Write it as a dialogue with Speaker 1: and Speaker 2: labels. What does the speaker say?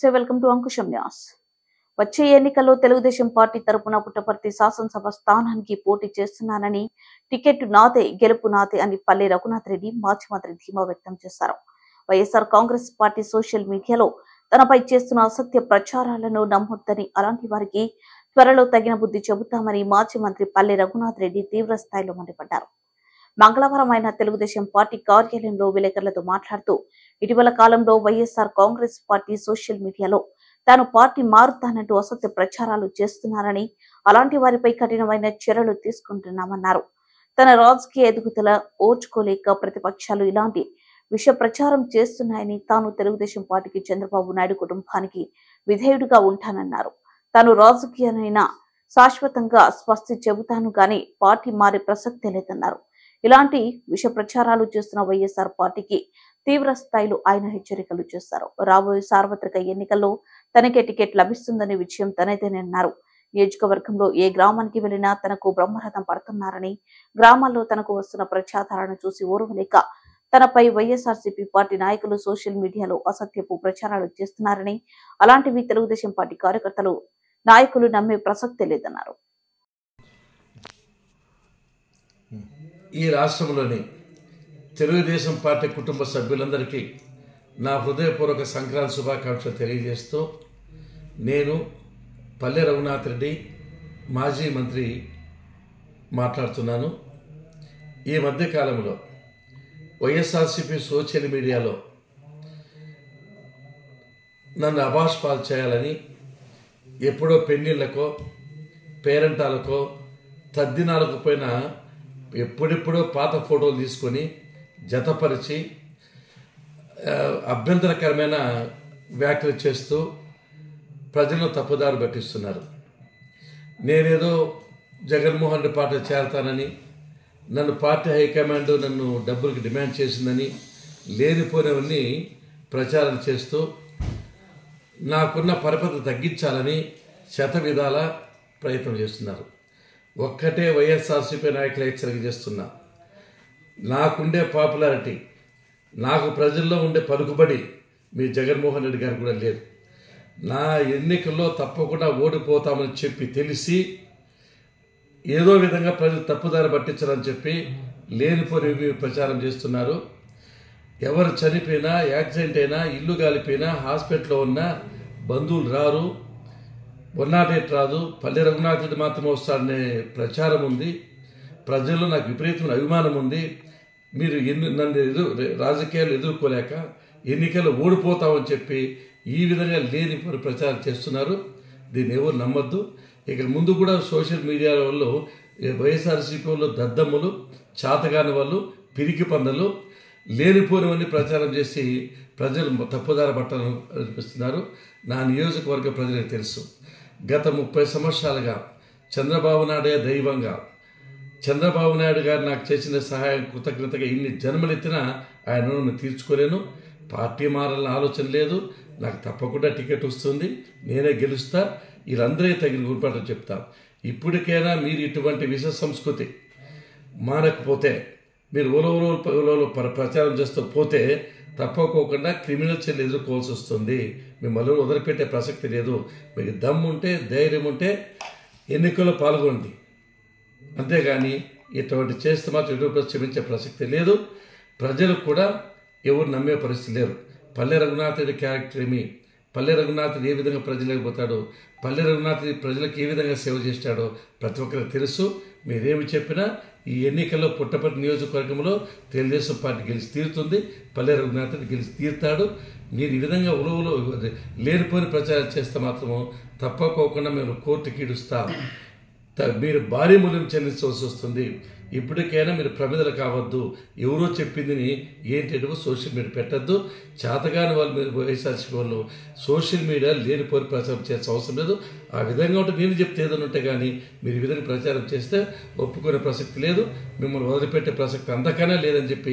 Speaker 1: నమస్తే, welcome to Ankusam news. వచ్చే ఎన్నికల్లో తెలుగుదేశం పార్టీ తరపున పుట్టపర్తి శాసనసభ స్థానానికి పోటీ చేస్తున్నానని, టికెట్ నాదే, గెలుపు నాదే అని పల్లె రఘునాథ్ రెడ్డి మాజీ మంత్రి ధీమా వ్యక్తం చేశారు. వైఎస్ఆర్ కాంగ్రెస్ పార్టీ సోషల్ మీడియాలో తనపై చేస్తున్న అసత్య ప్రచారాలను నమ్మొద్దని, అలాంటి వారికి త్వరలో తగిన బుద్ధి చెబుతామని మాజీ మంత్రి పల్లె రఘునాథ్ రెడ్డి తీవ్ర స్థాయిలో మండిపడ్డారు. మంగళవారం ఆయన తెలుగుదేశం పార్టీ కార్యాలయంలో విలేకరులతో మాట్లాడుతూ, ఇటీవల కాలంలో వైఎస్ఆర్ కాంగ్రెస్ పార్టీ సోషల్ మీడియాలో తాను పార్టీ మారుతానంటూ అసత్య ప్రచారాలు చేస్తున్నారని, అలాంటి వారిపై కఠినమైన చర్యలు తీసుకుంటున్నామన్నారు. తన రాజకీయ ఎదుగుదల ఓర్చుకోలేక ప్రతిపక్షాలు ఇలాంటి విష ప్రచారం చేస్తున్నాయని, తాను తెలుగుదేశం పార్టీకి చంద్రబాబు నాయుడు కుటుంబానికి విధేయుడిగా ఉంటానన్నారు. తాను రాజకీయాలైనా శాశ్వతంగా స్పష్టి చెబుతాను గాని పార్టీ మారే ప్రసక్తే లేదన్నారు. ఇలాంటి విష ప్రచారాలు చేస్తున్న వైఎస్ఆర్ పార్టీకి తీవ్ర స్థాయిలో ఆయన హెచ్చరికలు చేశారు. రాబోయే సార్వత్రిక ఎన్నికల్లో తనకే టికెట్ లభిస్తుందనే విషయం తనదేనన్నారు. నియోజకవర్గంలో ఏ గ్రామానికి వెళ్లినా తనకు బ్రహ్మరథం పడుతున్నారని, గ్రామాల్లో తనకు వస్తున్న ప్రచారాలను చూసి ఓర్వలేక తనపై వైఎస్ఆర్సీపీ పార్టీ నాయకులు సోషల్ మీడియాలో అసత్యపు ప్రచారాలు చేస్తున్నారని, అలాంటివి తెలుగుదేశం పార్టీ కార్యకర్తలు, నాయకులు నమ్మే ప్రసక్తే లేదన్నారు.
Speaker 2: ఈ రాష్ట్రంలోని తెలుగుదేశం పార్టీ కుటుంబ సభ్యులందరికీ నా హృదయపూర్వక సంక్రాంతి శుభాకాంక్షలు తెలియజేస్తూ, నేను పల్లె రఘునాథ్ రెడ్డి మాజీ మంత్రి మాట్లాడుతున్నాను. ఈ మధ్యకాలంలో వైఎస్ఆర్సీపీ సోషల్ మీడియాలో నన్ను అభాష్పాలు చేయాలని, ఎప్పుడో పెళ్లిళ్లకో పేరెంటాలకో తద్దినాలకు పోయిన ఎప్పుడెప్పుడో పాత ఫోటోలు తీసుకొని జతపరిచి అభ్యంతరకరమైన వ్యాఖ్యలు చేస్తూ ప్రజలను తప్పుదారి పట్టిస్తున్నారు. నేనేదో జగన్మోహన్ రెడ్డి పార్టీ చేరతానని, నన్ను పార్టీ హైకమాండ్ నన్ను డబ్బులకి డిమాండ్ చేసిందని లేనిపోయినవన్నీ ప్రచారం చేస్తూ నాకున్న పరపతి తగ్గించాలని శతవిధాల ప్రయత్నం చేస్తున్నారు. ఒక్కటే వైఎస్ఆర్సీపీ నాయకులు హెచ్చరిక చేస్తున్నా, నాకుండే పాపులారిటీ, నాకు ప్రజల్లో ఉండే పలుకుబడి మీ జగన్మోహన్ రెడ్డి గారికి కూడా లేదు. నా ఎన్నికల్లో తప్పకుండా ఓడిపోతామని చెప్పి తెలిసి ఏదో విధంగా ప్రజలు తప్పుదారి పట్టించాలని చెప్పి లేనిపోని ప్రచారం చేస్తున్నారు. ఎవరు చనిపోయినా, యాక్సిడెంట్ అయినా, ఇల్లు కాలిపోయినా, హాస్పిటల్లో ఉన్నా బంధువులు రారు, 108 రాదు, పల్లె రఘునాథ్ రెడ్డి మాత్రమే వస్తాడనే ప్రచారం ఉంది. ప్రజల్లో నాకు విపరీతమైన అభిమానం ఉంది. మీరు నన్ను రాజకీయాలు ఎదుర్కోలేక ఎన్నికలు ఓడిపోతామని చెప్పి ఈ విధంగా లేని ప్రచారం చేస్తున్నారు. దీన్ని ఎవరు నమ్మొద్దు. ఇక ముందు కూడా సోషల్ మీడియా వాళ్ళు వైఎస్ఆర్సీపీ వాళ్ళు దద్దమ్మలు, చాతగాని వాళ్ళు, పిరికి పందలు లేనిపోనివన్నీ ప్రచారం చేసి ప్రజలు తప్పుదార పట్టాలని అనిపిస్తున్నారు. నా నియోజకవర్గ ప్రజలకు తెలుసు. గత 30 సంవత్సరాలుగా చంద్రబాబు నాయుడే దైవంగా, చంద్రబాబు నాయుడు గారు నాకు చేసిన సహాయం కృతజ్ఞతగా ఇన్ని జన్మలెత్తినా ఆయన రుణం తీర్చుకోలేను. పార్టీ మారాలని ఆలోచన లేదు. నాకు తప్పకుండా టికెట్ వస్తుంది, నేనే గెలుస్తా. వీళ్ళందరికీ తగిన గుర్పాటు చెప్తా. ఇప్పటికైనా మీరు ఇటువంటి విష సంస్కృతి మానకపోతే, మీరు ఓలో ప్రచారం చేస్తూ పోతే తప్పకోకుండా క్రిమినల్ చర్యలు ఎదుర్కోవాల్సి వస్తుంది. మిమ్మల్ని వదిలిపెట్టే ప్రసక్తి లేదు. మీకు దమ్ము ఉంటే, ధైర్యం ఉంటే ఎన్నికల్లో పాల్గొండి. అంతేగాని ఇటువంటి చేస్తే మాత్రం ఎదురు క్షమించే ప్రసక్తి లేదు. ప్రజలు కూడా ఎవరు నమ్మే పరిస్థితి లేరు. పల్లె రఘునాథ్ రెడ్డి క్యారెక్టర్ ఏమి, పల్లె రఘునాథ్ రెడ్డి ఏ విధంగా ప్రజలకు పోతాడో, పల్లె రఘునాథ్ రెడ్డి ప్రజలకు ఏ విధంగా సేవ చేస్తాడో ప్రతి ఒక్కరికి తెలుసు. మీరేమి చెప్పినా ఈ ఎన్నికల్లో పుట్టపర్తి నియోజకవర్గంలో తెలుగుదేశం పార్టీ గెలిచి తీరుతుంది. పల్లె రఘునాథ్ రెడ్డి గెలిచి తీరుతాడు. మీరు ఈ విధంగా ఉలవలో లేనిపోయిన ప్రచారం చేస్తే మాత్రము తప్పకోకుండా మేము కోర్టుకి ఈడుస్తాం. మీరు భారీ మూల్యం చెల్లించవలసి వస్తుంది. ఇప్పటికైనా మీరు ప్రమిదలు కావద్దు. ఎవరో చెప్పిందని ఏంటంటే సోషల్ మీడియా పెట్టద్దు. చేతగాని వాళ్ళు మీరు వైఎస్ఆర్సీపీ వాళ్ళు సోషల్ మీడియా లేనిపోయి ప్రచారం చేసే అవసరం లేదు. ఆ విధంగా ఉంటే నేను చెప్తే ఏదైనా ఉంటే కానీ మీరు ఈ విధంగా ప్రచారం చేస్తే ఒప్పుకునే ప్రసక్తి లేదు. మిమ్మల్ని వదిలిపెట్టే ప్రసక్తి అంతకన్నా లేదని చెప్పి